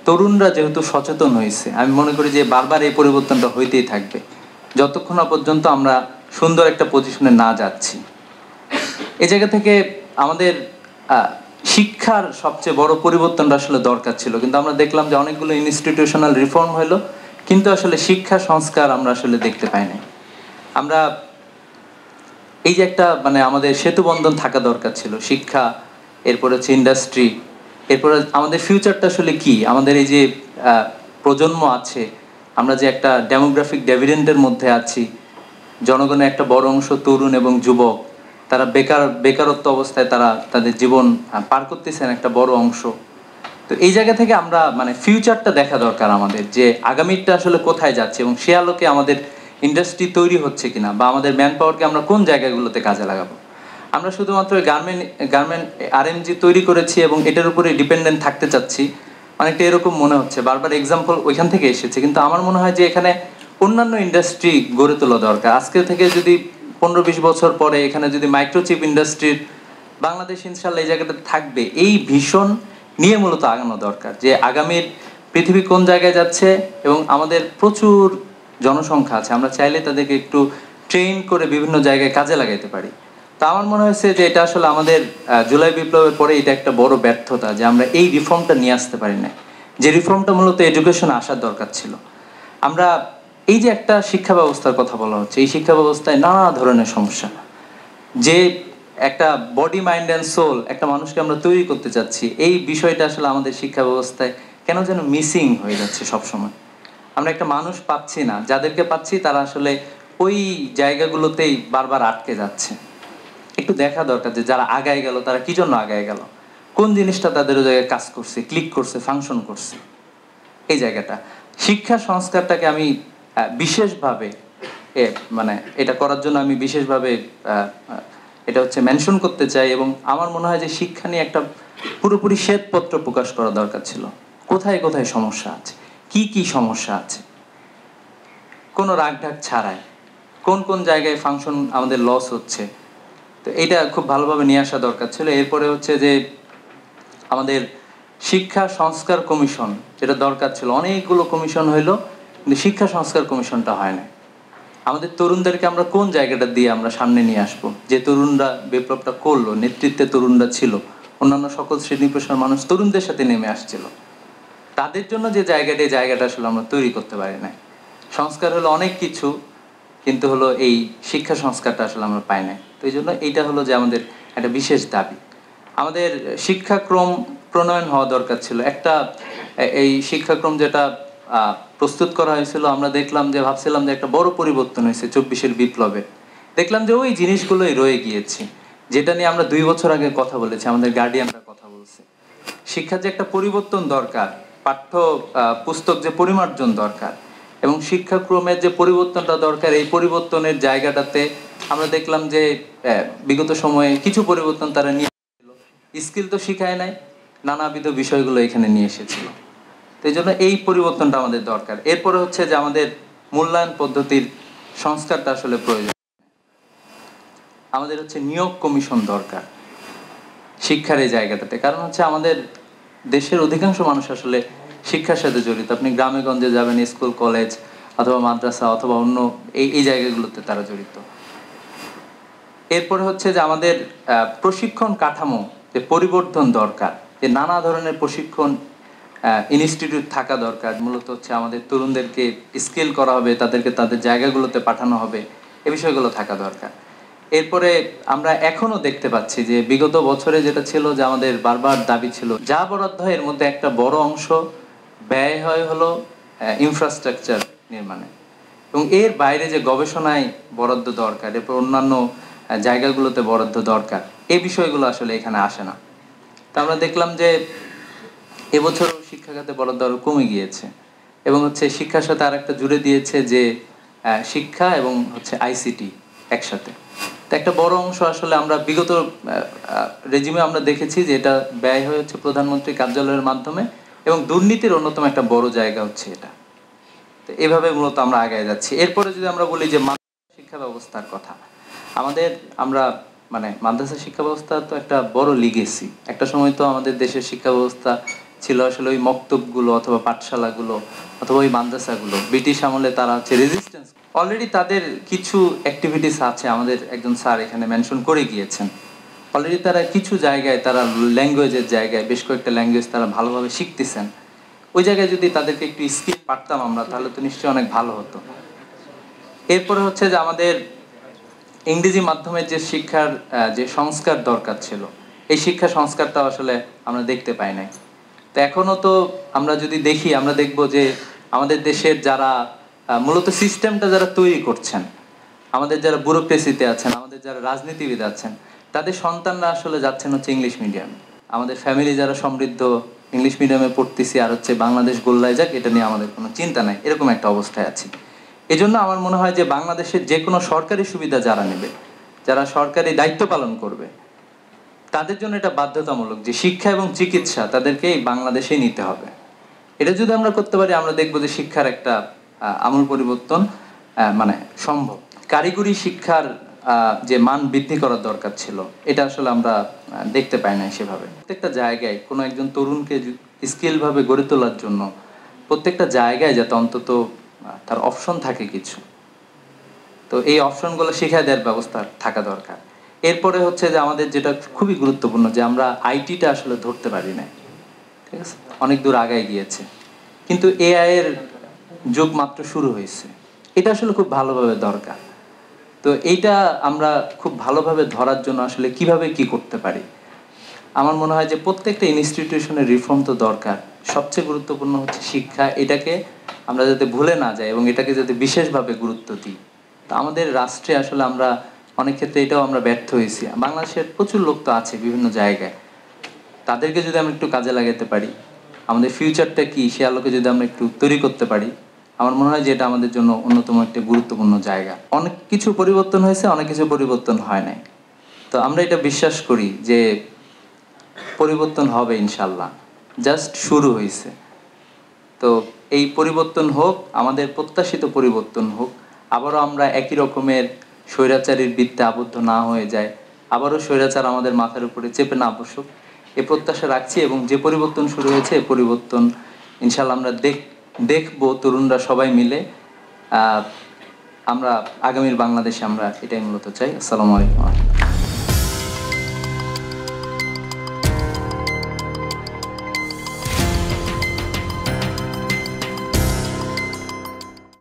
তরুণরা যেহেতু সচেতন হয়েছে, আমি মনে করি যে বারবার এই পরিবর্তনটা হইতেই থাকবে যতক্ষণ না পর্যন্ত আমরা সুন্দর একটা পজিশনে না যাচ্ছি। এই জায়গা থেকে আমাদের শিক্ষার সবচেয়ে বড় পরিবর্তনটা আসলে দরকার ছিল, কিন্তু আমরা দেখলাম যে অনেকগুলো ইনস্টিটিউশনাল রিফর্ম হলো, কিন্তু আসলে শিক্ষা সংস্কার আমরা আসলে দেখতে পাই নাই। আমরা এই যে একটা মানে আমাদের সেতু বন্ধন থাকা দরকার ছিল, শিক্ষা, এরপরে হচ্ছে ইন্ডাস্ট্রি, এরপরে আমাদের ফিউচারটা আসলে কি, আমাদের এই যে প্রজন্ম আছে, আমরা যে একটা ডেমোগ্রাফিক ডেভিডেন্টের মধ্যে আছি, জনগণের একটা বড় অংশ তরুণ এবং যুবক, তারা বেকারত্ব অবস্থায় তারা তাদের জীবন পার করতেছেন একটা বড় অংশ। তো এই জায়গা থেকে আমরা মানে ফিউচারটা দেখা দরকার আমাদের, যে আগামীটা আসলে কোথায় যাচ্ছে এবং সে আলোকে আমাদের ইন্ডাস্ট্রি তৈরি হচ্ছে কিনা, বা আমাদের ম্যান পাওয়ারকে আমরা কোন জায়গাগুলোতে কাজে লাগাবো। আমরা শুধুমাত্র গার্মেন্ট আরএমজি তৈরি করেছি এবং এটার উপরে ডিপেন্ডেন্ট থাকতে চাচ্ছি, অনেকটা এরকম মনে হচ্ছে। বারবার এক্সাম্পল ওইখান থেকে এসেছে, কিন্তু আমার মনে হয় যে এখানে অন্যান্য ইন্ডাস্ট্রি গড়ে তোলা দরকার। আজকে থেকে যদি 15-20 বছর পরে এখানে যদি মাইক্রোচিপ ইন্ডাস্ট্রির বাংলাদেশ ইনশাল্লাহ এই জায়গাটা থাকবে, এই ভীষণ নিয়ে মূলত আগানো দরকার, যে আগামীর পৃথিবী কোন জায়গায় যাচ্ছে এবং আমাদের প্রচুর জনসংখ্যা আছে, আমরা চাইলে তাদেরকে একটু ট্রেন করে বিভিন্ন জায়গায় কাজে লাগাইতে পারি। তা আমার মনে হয়েছে যে এটা আসলে আমাদের জুলাই বিপ্লবের পরে এটা একটা বড় ব্যর্থতা, যে আমরা এই রিফর্মটা নিয়ে আসতে পারি না, যে রিফর্মটা মূলত এডুকেশনে আসার দরকার ছিল। আমরা এই যে একটা শিক্ষা ব্যবস্থার কথা বলা হচ্ছে, এই শিক্ষা ব্যবস্থায় নানা ধরনের সমস্যা, যে একটা বডি মাইন্ড অ্যান্ড সোল একটা মানুষকে আমরা তৈরি করতে চাচ্ছি, এই বিষয়টা আসলে আমাদের শিক্ষা ব্যবস্থায় কেন যেন মিসিং হয়ে যাচ্ছে সবসময়। আমরা একটা মানুষ পাচ্ছি না, যাদেরকে পাচ্ছি তারা আসলে ওই জায়গাগুলোতেই বারবার আটকে যাচ্ছে। একটু দেখা দরকার যে যারা আগায় গেল তারা কি জন্য আগায় গেল, কোন জিনিসটা তাদের ওই জায়গায় কাজ করছে, ক্লিক করছে, ফাংশন করছে। এই জায়গাটা শিক্ষা সংস্কারটাকে আমি বিশেষভাবে মানে এটা করার জন্য আমি বিশেষভাবে এটা হচ্ছে মেনশন করতে চাই। এবং আমার মনে হয় যে শিক্ষা নিয়ে একটা পুরোপুরি শ্বেতপত্র প্রকাশ করা দরকার ছিল, কোথায় কোথায় সমস্যা আছে, কি কি সমস্যা আছে, কোনো রাগঢাক ছাড়াই কোন কোন জায়গায় ফাংশন আমাদের লস হচ্ছে। তো এটা খুব ভালোভাবে নিয়ে আসা দরকার ছিল। এরপরে হচ্ছে যে আমাদের শিক্ষা সংস্কার কমিশন, যেটা দরকার ছিল, অনেকগুলো কমিশন হইলো, কিন্তু শিক্ষা সংস্কার কমিশনটা হয় না। আমাদের তরুণদেরকে আমরা কোন জায়গাটা দিয়ে আমরা সামনে নিয়ে আসবো, যে তরুণরা বিপ্লবটা করলো, নেতৃত্বে তরুণরা ছিল, অন্যান্য সকল শ্রেণী পেশার মানুষ তরুণদের সাথে নেমে আসছিল, তাদের জন্য যে জায়গাটা আসলে আমরা তৈরি করতে পারি না। সংস্কার হলো অনেক কিছু, কিন্তু হলো এই শিক্ষা সংস্কারটা আসলে আমরা পাই না। তো এই জন্য এইটা হলো যে আমাদের একটা বিশেষ দাবি, আমাদের শিক্ষাক্রম প্রণয়ন হওয়া দরকার ছিল। একটা এই শিক্ষাক্রম যেটা প্রস্তুত করা হয়েছিল, আমরা দেখলাম যে ভাবছিলাম যে একটা বড় পরিবর্তন হয়েছে 24-এর বিপ্লবে, দেখলাম যে ওই জিনিসগুলোই রয়ে গিয়েছে, যেটা নিয়ে আমরা 2 বছর আগে কথা বলেছি, আমাদের গার্ডিয়ানরা কথা বলছে। শিক্ষার যে একটা পরিবর্তন দরকার, পাঠ্য পুস্তক যে পরিমার্জন দরকার এবং শিক্ষাক্রমের যে পরিবর্তনটা দরকার, এই পরিবর্তনের জায়গাটাতে আমরা দেখলাম যে বিগত সময়ে কিছু পরিবর্তন তারা নিয়ে এসেছিল। স্কিল তো শিখায় নাই, নানাবিধ বিষয়গুলো এখানে নিয়ে এসেছিল। তো এই জন্য এই পরিবর্তনটা আমাদের দরকার। এরপরে হচ্ছে যে আমাদের মূল্যায়ন পদ্ধতির সংস্কারটা আসলে প্রয়োজন। আমাদের হচ্ছে নিয়োগ কমিশন দরকার শিক্ষার এই জায়গাটাতে, কারণ হচ্ছে আমাদের দেশের অধিকাংশ মানুষ আসলে শিক্ষার সাথে জড়িত। আপনি গ্রামে গঞ্জে যাবেন, স্কুল কলেজ অথবা মাদ্রাসা অথবা অন্য এই জায়গাগুলোতে তারা জড়িত। এরপরে হচ্ছে যে আমাদের প্রশিক্ষণ কাঠামো যে পরিবর্তন দরকার, যে নানা ধরনের প্রশিক্ষণ ইনস্টিটিউট থাকা দরকার। মূলত হচ্ছে আমাদের তরুণদেরকে স্কেল করা হবে, তাদেরকে তাদের জায়গাগুলোতে পাঠানো হবে, এ বিষয়গুলো থাকা দরকার। এরপরে আমরা এখনো দেখতে পাচ্ছি যে বিগত বছরে যেটা ছিল, যে আমাদের বারবার দাবি ছিল যা বরাদ্দ হয় এর মধ্যে একটা বড় অংশ ব্যয় হয় হলো ইনফ্রাস্ট্রাকচার নির্মাণে, এবং এর বাইরে যে গবেষণায় বরাদ্দ দরকার, এরপর অন্যান্য জায়গাগুলোতে বরাদ্দ দরকার, এই বিষয়গুলো আসলে এখানে আসে না। তা আমরা দেখলাম যে এবছরও শিক্ষা খাতে বরাদ্দ আরো কমে গিয়েছে, এবং হচ্ছে শিক্ষার সাথে আর একটা জুড়ে দিয়েছে যে শিক্ষা এবং হচ্ছে আইসিটি একসাথে। তো একটা বড় অংশ আসলে আমরা বিগত রেজিমে আমরা দেখেছি যে এটা ব্যয় হয়ে হচ্ছে প্রধানমন্ত্রী কার্যালয়ের মাধ্যমে, এবং দুর্নীতির অন্যতম একটা বড় জায়গা হচ্ছে এটা। তো এভাবে মূলত আমরা আগায় যাচ্ছি। এরপরে যদি আমরা বলি যে শিক্ষা ব্যবস্থার কথা, আমরা মানে মাদ্রাসা শিক্ষা ব্যবস্থা তো একটা বড় লিগেসি। একটা সময় তো আমাদের দেশের শিক্ষা ব্যবস্থা ছিল আসলে ওই মক্তবগুলো অথবা পাঠশালাগুলো অথবা ওই মাদ্রাসাগুলো। ব্রিটিশ আমলে তারা হচ্ছে রেজিস্ট্যান্স, অলরেডি তাদের কিছু অ্যাক্টিভিটিস আছে, আমাদের একজন স্যার এখানে মেনশন করে গিয়েছেন। অলরেডি তারা কিছু জায়গায়, তারা ল্যাঙ্গুয়েজের জায়গায় বেশ কয়েকটা ল্যাঙ্গুয়েজ তারা ভালোভাবে শিখতেছেন। ওই জায়গায় যদি তাদেরকে একটু স্কিল পারতাম আমরা, তাহলে তো নিশ্চয়ই অনেক ভালো হতো। এরপরে হচ্ছে যে আমাদের ইংরেজি মাধ্যমের যে শিক্ষার যে সংস্কার দরকার ছিল, এই শিক্ষা সংস্কারটা আসলে আমরা দেখতে পাই নাই। তো এখনও তো আমরা যদি দেখি, আমরা দেখব যে আমাদের দেশের যারা মূলত সিস্টেমটা যারা তৈরি করছেন, আমাদের যারা ব্যুরোক্রেসিতে আছেন, আমাদের যারা রাজনীতিবিদ আছেন, তাদের সন্তানরা আসলে যাচ্ছেন হচ্ছে ইংলিশ মিডিয়ামে। আমাদের ফ্যামিলি যারা সমৃদ্ধ, ইংলিশ মিডিয়ামে পড়তেছি, আর হচ্ছে বাংলাদেশ গোল্লায় যাক, এটা নিয়ে আমাদের কোনো চিন্তা নাই, এরকম একটা অবস্থায় আছি। এই জন্য আমার মনে হয় যে বাংলাদেশের যে কোনো সরকারি সুবিধা যারা নেবে, যারা সরকারি দায়িত্ব পালন করবে, তাদের জন্য এটা বাধ্যতামূলক যে শিক্ষা এবং চিকিৎসা তাদেরকে বাংলাদেশেই নিতে হবে। এটা যদি আমরা করতে পারি, আমরা দেখবো যে শিক্ষার একটা আমূল পরিবর্তন মানে সম্ভব। কারিগরি শিক্ষার যে মান বৃদ্ধি করার দরকার ছিল, এটা আসলে আমরা দেখতে পাই না সেভাবে। প্রত্যেকটা জায়গায় কোনো একজন তরুণকে স্কিলভাবে গড়ে তোলার জন্য প্রত্যেকটা জায়গায় যাতে অন্তত তার অপশন থাকে কিছু, তো এই অপশনগুলো শিখিয়ে দেওয়ার ব্যবস্থা থাকা দরকার। এরপরে হচ্ছে যে আমাদের যেটা খুবই গুরুত্বপূর্ণ, যে আমরা আইটিটা আসলে ধরতে পারি না, ঠিক আছে, অনেক দূর আগায় গিয়েছে, কিন্তু এআই এর যুগ মাত্র শুরু হয়েছে। এটা আসলে খুব ভালোভাবে দরকার। তো এইটা আমরা খুব ভালোভাবে ধরার জন্য আসলে কিভাবে কি করতে পারি, আমার মনে হয় যে প্রত্যেকটা ইনস্টিটিউশনের রিফর্ম তো দরকার। সবচেয়ে গুরুত্বপূর্ণ হচ্ছে শিক্ষা, এটাকে আমরা যাতে ভুলে না যাই এবং এটাকে যাতে বিশেষভাবে গুরুত্ব দিই। তো আমাদের রাষ্ট্রে আসলে আমরা অনেক ক্ষেত্রে এটাও আমরা ব্যর্থ হয়েছি। বাংলাদেশের প্রচুর লোক তো আছে বিভিন্ন জায়গায়, তাদেরকে যদি আমরা একটু কাজে লাগাতে পারি, আমাদের ফিউচারটা কি সে আলোকে যদি আমরা একটু তৈরি করতে পারি, আমার মনে হয় যে এটা আমাদের জন্য অন্যতম একটা গুরুত্বপূর্ণ জায়গা। অনেক কিছু পরিবর্তন হয়েছে, অনেক কিছু পরিবর্তন হয় নাই। তো আমরা এটা বিশ্বাস করি যে পরিবর্তন হবে ইনশাল্লাহ, জাস্ট শুরু হয়েছে। তো এই পরিবর্তন হোক, আমাদের প্রত্যাশিত পরিবর্তন হোক, আবারও আমরা একই রকমের স্বৈরাচারীর বৃত্তে আবদ্ধ না হয়ে যায়, আবারও স্বৈরাচার আমাদের মাথার উপরে চেপে না বসুক, এ প্রত্যাশা রাখছি। এবং যে পরিবর্তন শুরু হয়েছে, এই পরিবর্তন ইনশাল্লাহ আমরা দেখবো তরুণরা সবাই মিলে। আমরা আগামীর বাংলাদেশে আমরা এটাই মূলত চাই। আসসালামু আলাইকুম।